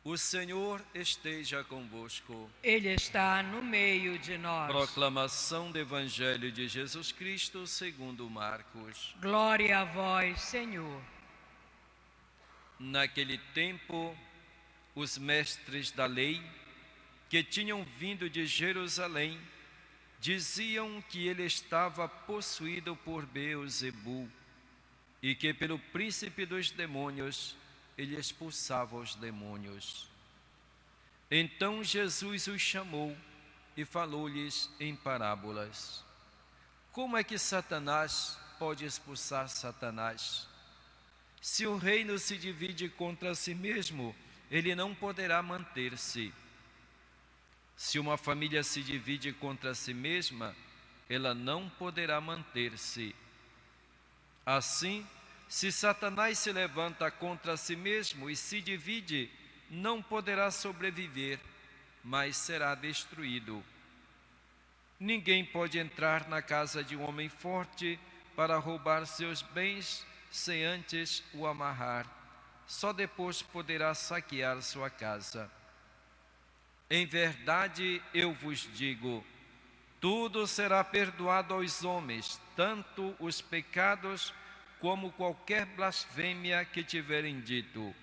O Senhor esteja convosco. Ele está no meio de nós. Proclamação do Evangelho de Jesus Cristo segundo Marcos. Glória a vós, Senhor. Naquele tempo, os mestres da lei, que tinham vindo de Jerusalém, diziam que ele estava possuído por Beelzebul e que pelo príncipe dos demônios ele expulsava os demônios. Então Jesus os chamou e falou-lhes em parábolas. Como é que Satanás pode expulsar Satanás? Se o reino se divide contra si mesmo, ele não poderá manter-se. Se uma família se divide contra si mesma, ela não poderá manter-se. Assim, se Satanás se levanta contra si mesmo e se divide, não poderá sobreviver, mas será destruído. Ninguém pode entrar na casa de um homem forte para roubar seus bens sem antes o amarrar. Só depois poderá saquear sua casa. Em verdade, eu vos digo, tudo será perdoado aos homens, tanto os pecados como qualquer blasfêmia que tiverem dito.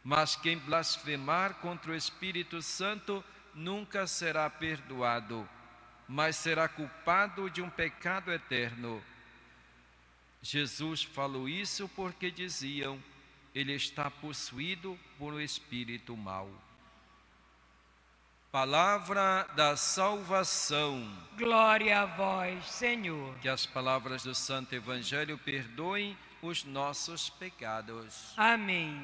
Mas quem blasfemar contra o Espírito Santo nunca será perdoado, mas será culpado de um pecado eterno. Jesus falou isso porque diziam, ele está possuído por um espírito mau. Palavra da salvação. Glória a vós, Senhor. Que as palavras do Santo Evangelho perdoem os nossos pecados. Amém.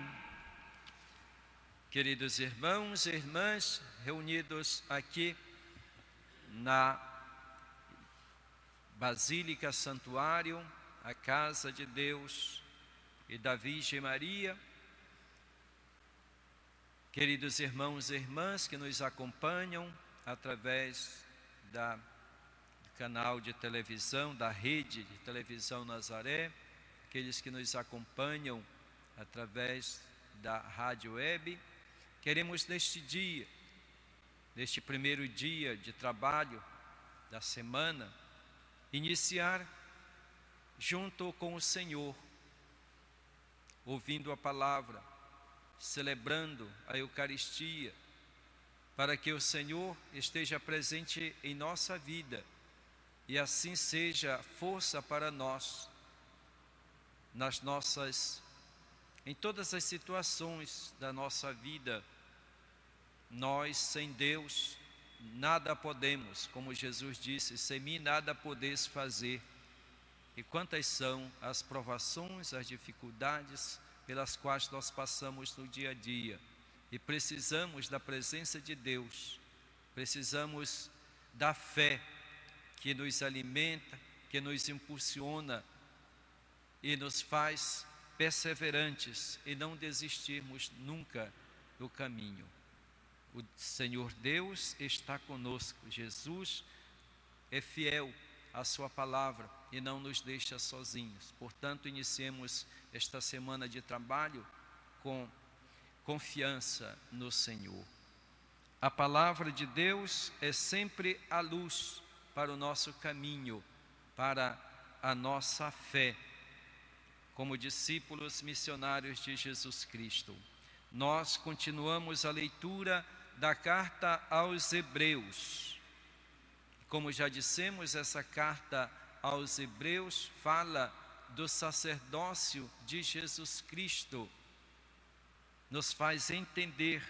Queridos irmãos e irmãs, reunidos aqui na Basílica Santuário, a casa de Deus e da Virgem Maria, queridos irmãos e irmãs que nos acompanham através do canal de televisão, da rede de televisão Nazaré, aqueles que nos acompanham através da rádio web, queremos neste dia, neste primeiro dia de trabalho da semana, iniciar junto com o Senhor, ouvindo a palavra, celebrando a Eucaristia, para que o Senhor esteja presente em nossa vida e assim seja força para nós, em todas as situações da nossa vida. Nós, sem Deus, nada podemos, como Jesus disse, sem mim nada podeis fazer. E quantas são as provações, as dificuldades pelas quais nós passamos no dia a dia. E precisamos da presença de Deus, precisamos da fé que nos alimenta, que nos impulsiona e nos faz perseverantes e não desistirmos nunca do caminho. O Senhor Deus está conosco, Jesus é fiel à sua palavra e não nos deixa sozinhos. Portanto, iniciemos esta semana de trabalho com confiança no Senhor. A palavra de Deus é sempre a luz para o nosso caminho, para a nossa fé, como discípulos missionários de Jesus Cristo. Nós continuamos a leitura da carta aos Hebreus. Como já dissemos, essa carta aos Hebreus fala do sacerdócio de Jesus Cristo, nos faz entender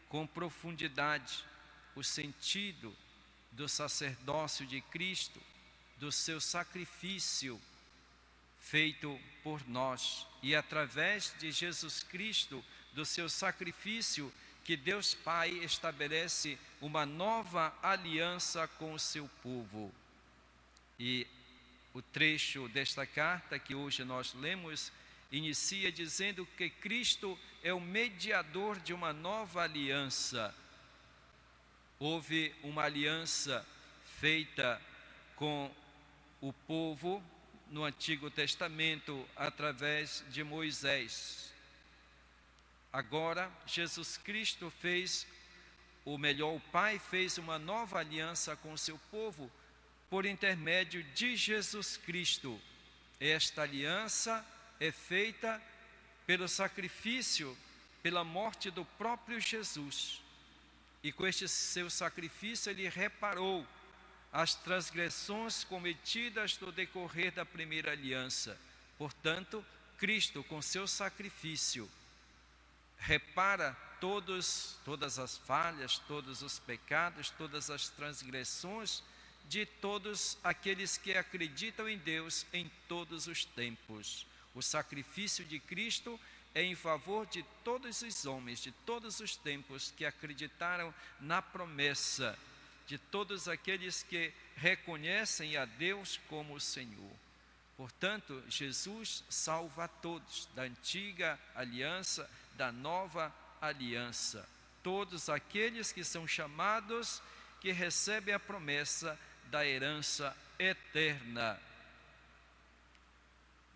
com profundidade o sentido do sacerdócio de Cristo, do seu sacrifício feito por nós, e através de Jesus Cristo, do seu sacrifício, que Deus Pai estabelece uma nova aliança com o seu povo. E o trecho desta carta que hoje nós lemos inicia dizendo que Cristo é o mediador de uma nova aliança. Houve uma aliança feita com o povo no Antigo Testamento através de Moisés. Agora, Jesus Cristo fez, ou melhor, o Pai fez uma nova aliança com o seu povo por intermédio de Jesus Cristo. Esta aliança é feita pelo sacrifício, pela morte do próprio Jesus. E com este seu sacrifício ele reparou as transgressões cometidas no decorrer da primeira aliança. Portanto, Cristo, com seu sacrifício, repara todas as falhas, todos os pecados, todas as transgressões de todos aqueles que acreditam em Deus em todos os tempos. O sacrifício de Cristo é em favor de todos os homens, de todos os tempos que acreditaram na promessa, de todos aqueles que reconhecem a Deus como o Senhor. Portanto, Jesus salva a todos, da antiga aliança, da nova aliança. Todos aqueles que são chamados, que recebem a promessa da herança eterna.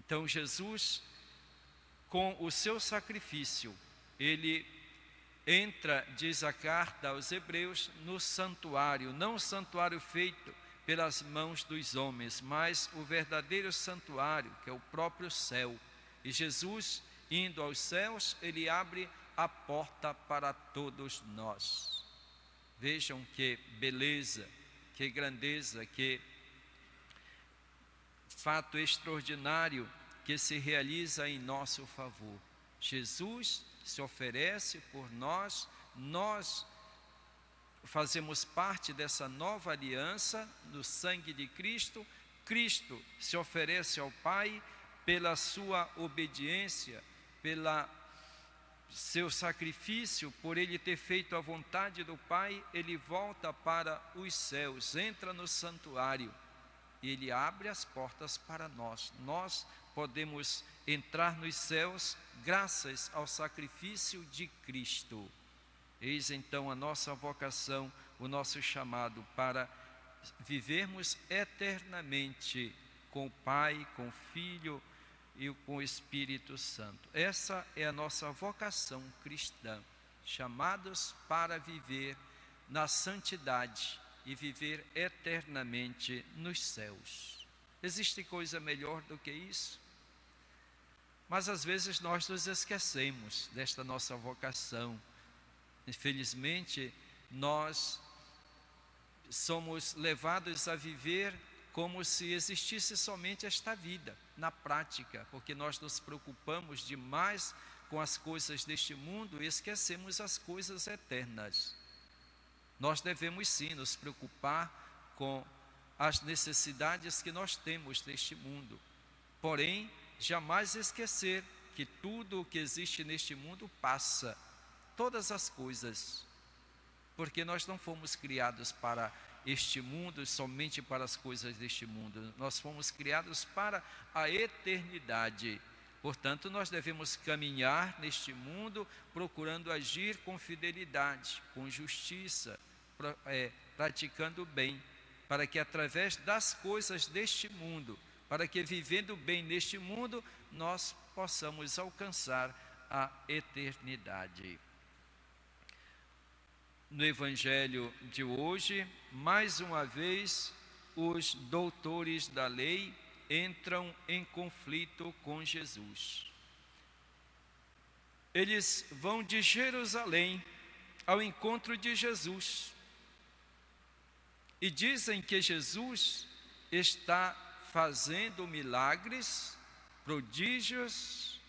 Então, Jesus, com o seu sacrifício, ele entra, diz a carta aos Hebreus, no santuário, não o santuário feito pelas mãos dos homens, mas o verdadeiro santuário, que é o próprio céu. E Jesus, indo aos céus, ele abre a porta para todos nós. Vejam que beleza, que grandeza, que fato extraordinário que se realiza em nosso favor. Jesus se oferece por nós, nós fazemos parte dessa nova aliança do sangue de Cristo. Cristo se oferece ao Pai pela sua obediência, pela seu sacrifício, por ele ter feito a vontade do Pai. Ele volta para os céus, entra no santuário, e ele abre as portas para nós. Nós podemos entrar nos céus graças ao sacrifício de Cristo. Eis então a nossa vocação, o nosso chamado para vivermos eternamente com o Pai, com o Filho e com o Espírito Santo. Essa é a nossa vocação cristã, chamados para viver na santidade e viver eternamente nos céus. Existe coisa melhor do que isso? Mas às vezes nós nos esquecemos desta nossa vocação. Infelizmente, nós somos levados a viver como se existisse somente esta vida, na prática, porque nós nos preocupamos demais com as coisas deste mundo e esquecemos as coisas eternas. Nós devemos sim nos preocupar com as necessidades que nós temos neste mundo, porém, jamais esquecer que tudo o que existe neste mundo passa, todas as coisas, porque nós não fomos criados para este mundo, somente para as coisas deste mundo, nós fomos criados para a eternidade. Portanto, nós devemos caminhar neste mundo procurando agir com fidelidade, com justiça, praticando o bem, para que através das coisas deste mundo, para que vivendo bem neste mundo, nós possamos alcançar a eternidade. No Evangelho de hoje, mais uma vez, os doutores da lei entram em conflito com Jesus. Eles vão de Jerusalém ao encontro de Jesus e dizem que Jesus está fazendo milagres, prodígios,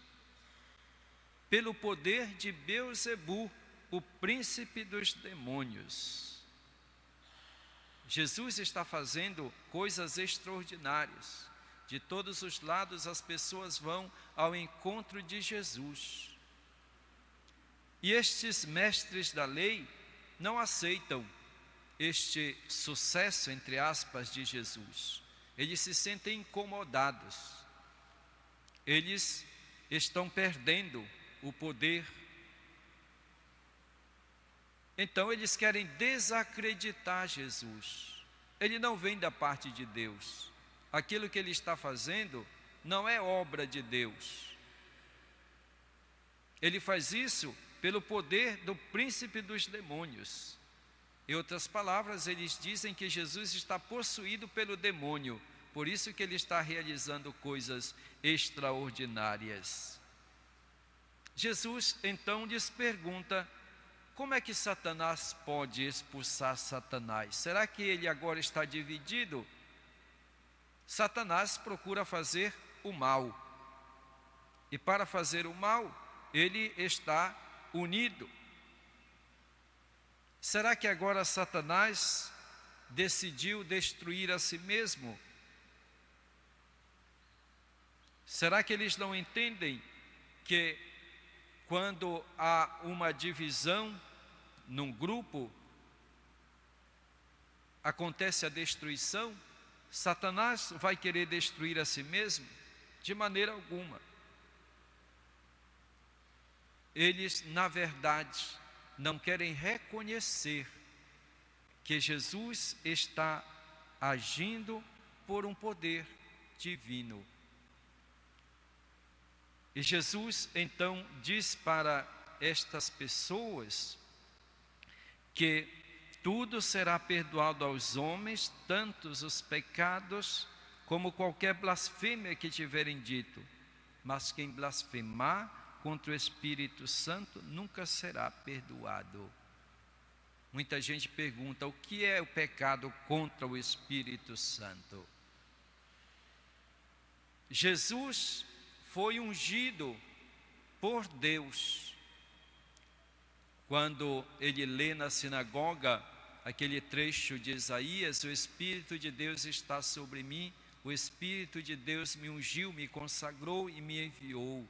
pelo poder de Beelzebu, o príncipe dos demônios. Jesus está fazendo coisas extraordinárias. De todos os lados as pessoas vão ao encontro de Jesus. E estes mestres da lei não aceitam este sucesso, entre aspas, de Jesus. Eles se sentem incomodados. Eles estão perdendo o poder. Então eles querem desacreditar Jesus. Ele não vem da parte de Deus. Aquilo que ele está fazendo não é obra de Deus. Ele faz isso pelo poder do príncipe dos demônios. Em outras palavras, eles dizem que Jesus está possuído pelo demônio, por isso que ele está realizando coisas extraordinárias. Jesus então lhes pergunta: como é que Satanás pode expulsar Satanás? Será que ele agora está dividido? Satanás procura fazer o mal. E para fazer o mal, ele está unido. Será que agora Satanás decidiu destruir a si mesmo? Será que eles não entendem que quando há uma divisão num grupo, acontece a destruição? Satanás vai querer destruir a si mesmo? De maneira alguma. Eles, na verdade, não querem reconhecer que Jesus está agindo por um poder divino. E Jesus então diz para estas pessoas que tudo será perdoado aos homens, tanto os pecados como qualquer blasfêmia que tiverem dito, mas quem blasfemar contra o Espírito Santo nunca será perdoado. Muita gente pergunta: o que é o pecado contra o Espírito Santo? Jesus foi ungido por Deus. Quando ele lê na sinagoga aquele trecho de Isaías: o Espírito de Deus está sobre mim, o Espírito de Deus me ungiu, me consagrou e me enviou.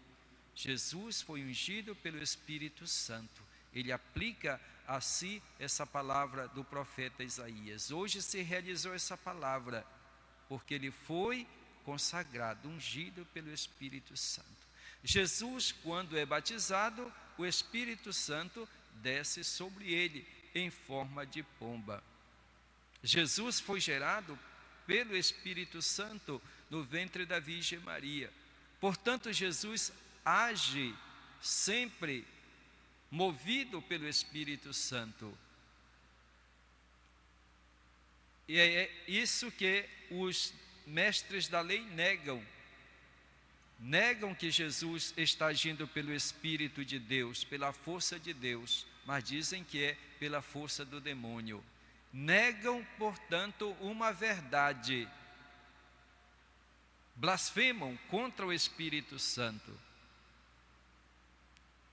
Jesus foi ungido pelo Espírito Santo. Ele aplica a si essa palavra do profeta Isaías. Hoje se realizou essa palavra, porque ele foi consagrado, ungido pelo Espírito Santo. Jesus, quando é batizado, o Espírito Santo desce sobre ele em forma de pomba. Jesus foi gerado pelo Espírito Santo no ventre da Virgem Maria. Portanto, Jesus age sempre movido pelo Espírito Santo. E é isso que os mestres da lei negam. Negam que Jesus está agindo pelo Espírito de Deus, pela força de Deus, mas dizem que é pela força do demônio. Negam, portanto, uma verdade. Blasfemam contra o Espírito Santo.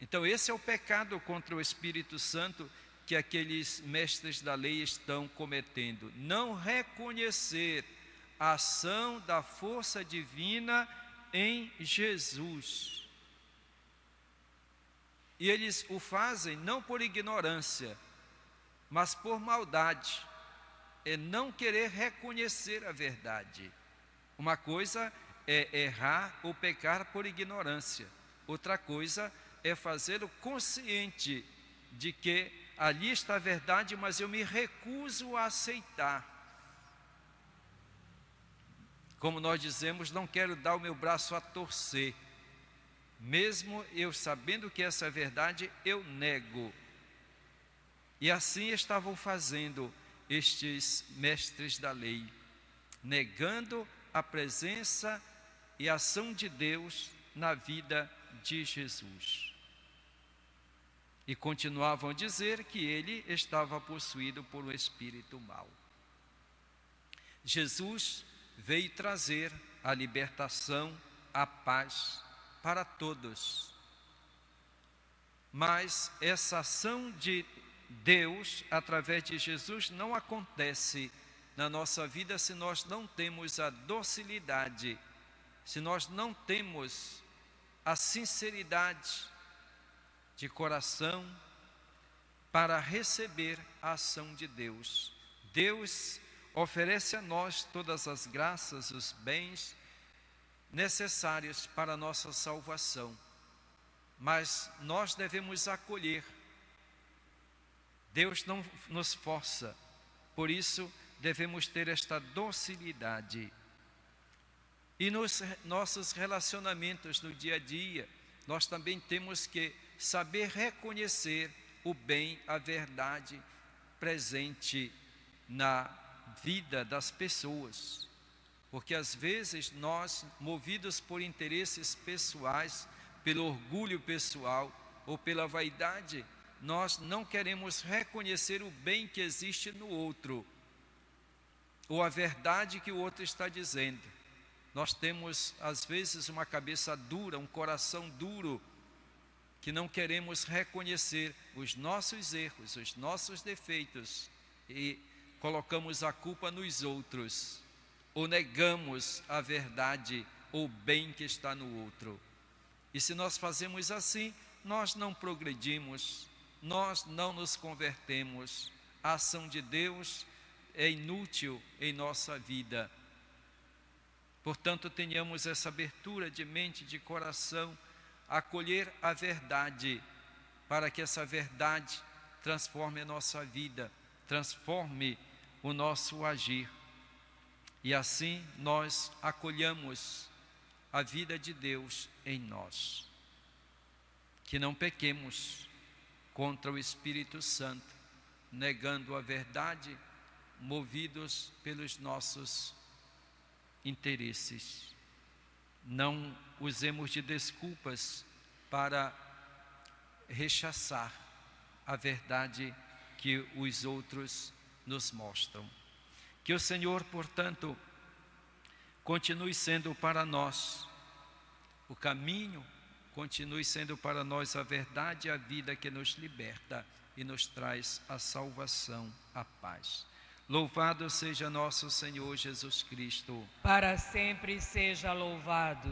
Então esse é o pecado contra o Espírito Santo que aqueles mestres da lei estão cometendo. Não reconhecer a ação da força divina em Jesus. E eles o fazem não por ignorância, mas por maldade. É não querer reconhecer a verdade. Uma coisa é errar ou pecar por ignorância. Outra coisa é fazê-lo consciente de que ali está a verdade, mas eu me recuso a aceitar. Como nós dizemos, não quero dar o meu braço a torcer. Mesmo eu sabendo que essa é a verdade, eu nego. E assim estavam fazendo estes mestres da lei, negando a presença e a ação de Deus na vida de Jesus. E continuavam a dizer que ele estava possuído por um espírito mau. Jesus veio trazer a libertação, a paz para todos. Mas essa ação de Deus através de Jesus não acontece na nossa vida se nós não temos a docilidade, se nós não temos a sinceridade de coração para receber a ação de Deus. Deus oferece a nós todas as graças, os bens necessários para a nossa salvação, mas nós devemos acolher. Deus não nos força, por isso devemos ter esta docilidade. E nos nossos relacionamentos no dia a dia, nós também temos que saber reconhecer o bem, a verdade presente na vida das pessoas. Porque às vezes nós, movidos por interesses pessoais, pelo orgulho pessoal ou pela vaidade, nós não queremos reconhecer o bem que existe no outro, ou a verdade que o outro está dizendo. Nós temos, às vezes, uma cabeça dura, um coração duro, que não queremos reconhecer os nossos erros, os nossos defeitos, e colocamos a culpa nos outros, ou negamos a verdade ou o bem que está no outro. E se nós fazemos assim, nós não progredimos, nós não nos convertemos. A ação de Deus é inútil em nossa vida. Portanto, tenhamos essa abertura de mente, de coração, acolher a verdade, para que essa verdade transforme a nossa vida, transforme o nosso agir. E assim nós acolhamos a vida de Deus em nós. Que não pequemos contra o Espírito Santo, negando a verdade, movidos pelos nossos interesses. Não usemos de desculpas para rechaçar a verdade que os outros nos mostram. Que o Senhor, portanto, continue sendo para nós o caminho, continue sendo para nós a verdade e a vida que nos liberta e nos traz a salvação, a paz. Louvado seja nosso Senhor Jesus Cristo. Para sempre seja louvado.